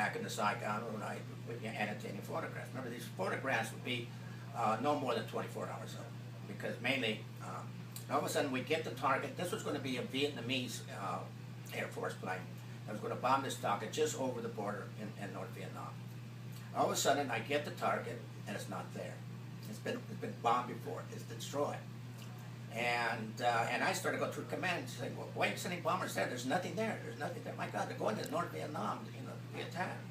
back in the Saigon when I would be annotating photographs. Remember, these photographs would be no more than 24 hours old, because mainly, all of a sudden we get the target. This was going to be a Vietnamese Air Force plane that was going to bomb this target just over the border in North Vietnam. All of a sudden, I get the target, and it's not there. It's been bombed before. It's destroyed. And I started to go through command and say, well, why are you sending bombers there? There's nothing there. There's nothing there. My God, they're going to North Vietnam, to be attacked.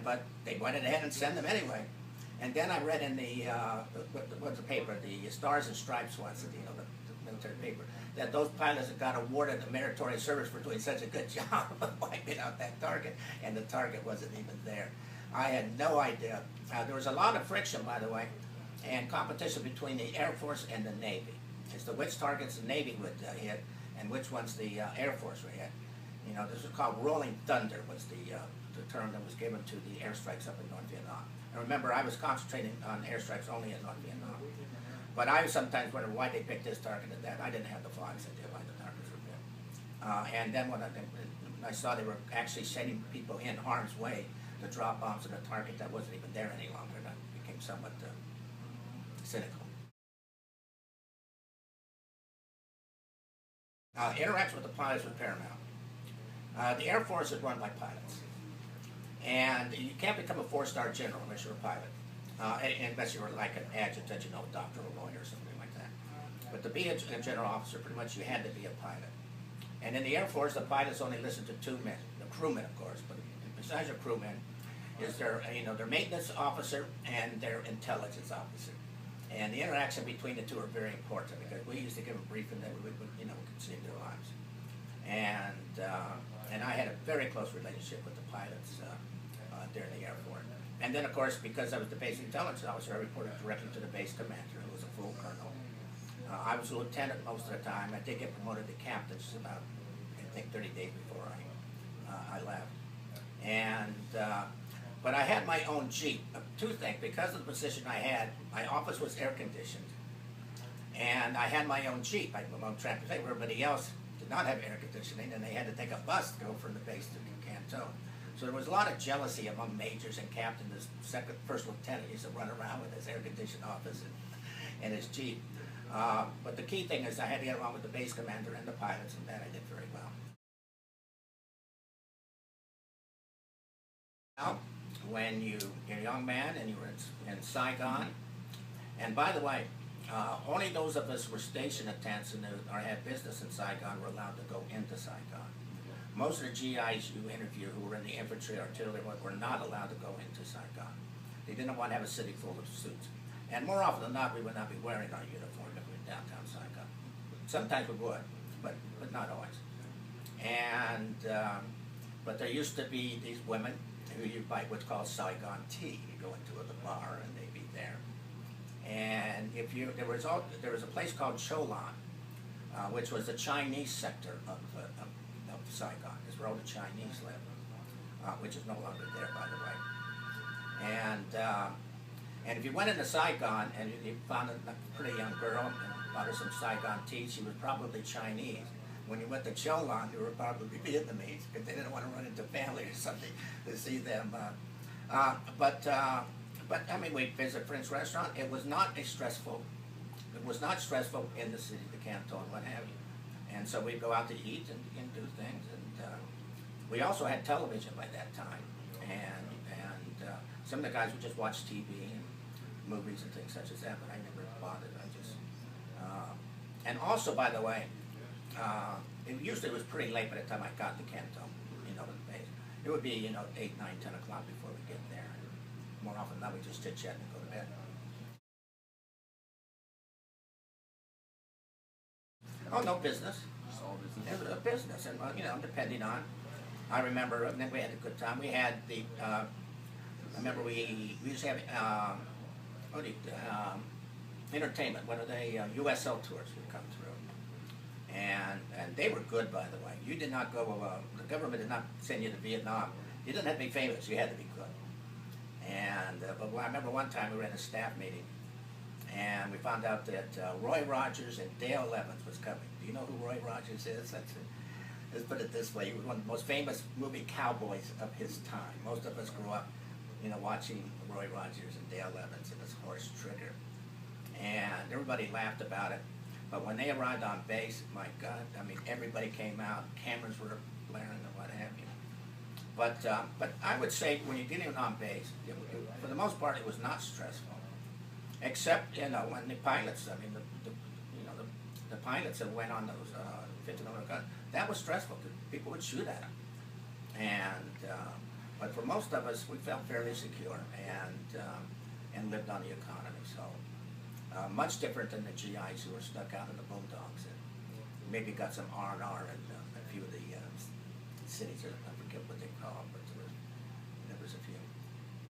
But they went ahead and sent them anyway. And then I read in the what's the paper, the Stars and Stripes once, the military paper, that those pilots had got awarded a meritorious service for doing such a good job of wiping out that target, and the target wasn't even there. I had no idea. There was a lot of friction, by the way, and competition between the Air Force and the Navy as to which targets the Navy would hit and which ones the Air Force would hit. This was called rolling thunder, was the term that was given to the airstrikes up in North Vietnam. And remember, I was concentrating on airstrikes only in North Vietnam. But I sometimes wonder why they picked this target and that. I didn't have the foggiest idea why the targets were picked. And then when I saw they were actually sending people in harm's way to drop bombs on a target that wasn't even there any longer, that became somewhat cynical. Interaction with the pilots was paramount. The Air Force is run by pilots. And you can't become a 4-star general unless you're a pilot. Unless you're like an adjutant, a doctor or lawyer or something like that. But to be a general officer, pretty much you had to be a pilot. And in the Air Force, the pilots only listen to 2 men, the crewmen, of course, but besides their crewmen, is their maintenance officer and their intelligence officer. And the interaction between the two are very important, because we used to give them a briefing that we would save their lives. And I had a very close relationship with the pilots during the Air Force. And then, of course, because I was the base intelligence officer, I reported directly to the base commander, who was a full colonel. I was a lieutenant most of the time. I did get promoted to captain just about, I think, 30 days before I left. But I had my own Jeep. 2 things. Because of the position I had, my office was air conditioned. And I had my own Jeep. I had my own transportation. Everybody else did not have air conditioning, and they had to take a bus to go from the base to Canton. So there was a lot of jealousy among majors and captains. The first lieutenant used to run around with his air-conditioned office and his Jeep. But the key thing is I had to get along with the base commander and the pilots, and that I did very well. Now, when you're a young man and you were in Saigon, and by the way, only those of us who were station attendants or had business in Saigon were allowed to go into Saigon. Most of the GIs you interview who were in the infantry, artillery, were not allowed to go into Saigon. They didn't want to have a city full of suits. And more often than not, we would not be wearing our uniform if we were in downtown Saigon. Sometimes we would, but not always. But there used to be these women who you buy what's called Saigon tea. You go into the bar and they'd be there. And there was a place called Cholan, which was the Chinese sector of Saigon. It's where all the Chinese live, which is no longer there, by the way. And if you went into Saigon and you found a pretty young girl and bought her some Saigon tea, she was probably Chinese. When you went to Cholan, you were probably Vietnamese, because they didn't want to run into family or something to see them. But I mean, we visit French restaurant. It was not stressful in the city, the canton, what have you. And so we'd go out to eat and do things. And we also had television by that time. And some of the guys would just watch TV and movies and things such as that, but I never bothered. And also, by the way, it usually was pretty late by the time I got to Canton, the base. It would be, 8, 9, 10 o'clock before we get there. More often than not, we just chit-chat and go to bed. Oh, no business. Just all business? It was a business, and, depending on. I remember, and then we had a good time. We had I remember we used to have, entertainment. One of the USL tours would come through. And they were good, by the way. You did not go, the government did not send you to Vietnam. You didn't have to be famous, you had to be good. But I remember one time we were in a staff meeting, and we found out that Roy Rogers and Dale Evans was coming. Do you know who Roy Rogers is? let's put it this way, he was one of the most famous movie cowboys of his time. Most of us grew up, you know, watching Roy Rogers and Dale Evans and his horse Trigger. And everybody laughed about it. But when they arrived on base, my God, I mean, everybody came out, cameras were blaring and what have you. But I would say when you're getting on base, for the most part, it was not stressful. Except, you know, when the pilots, I mean, the pilots that went on those 50mm guns, that was stressful because people would shoot at them. But for most of us, we felt fairly secure and lived on the economy. So much different than the GIs who were stuck out in the boondocks and maybe got some R&R in a few of the cities. I forget what they call them, but there was a few.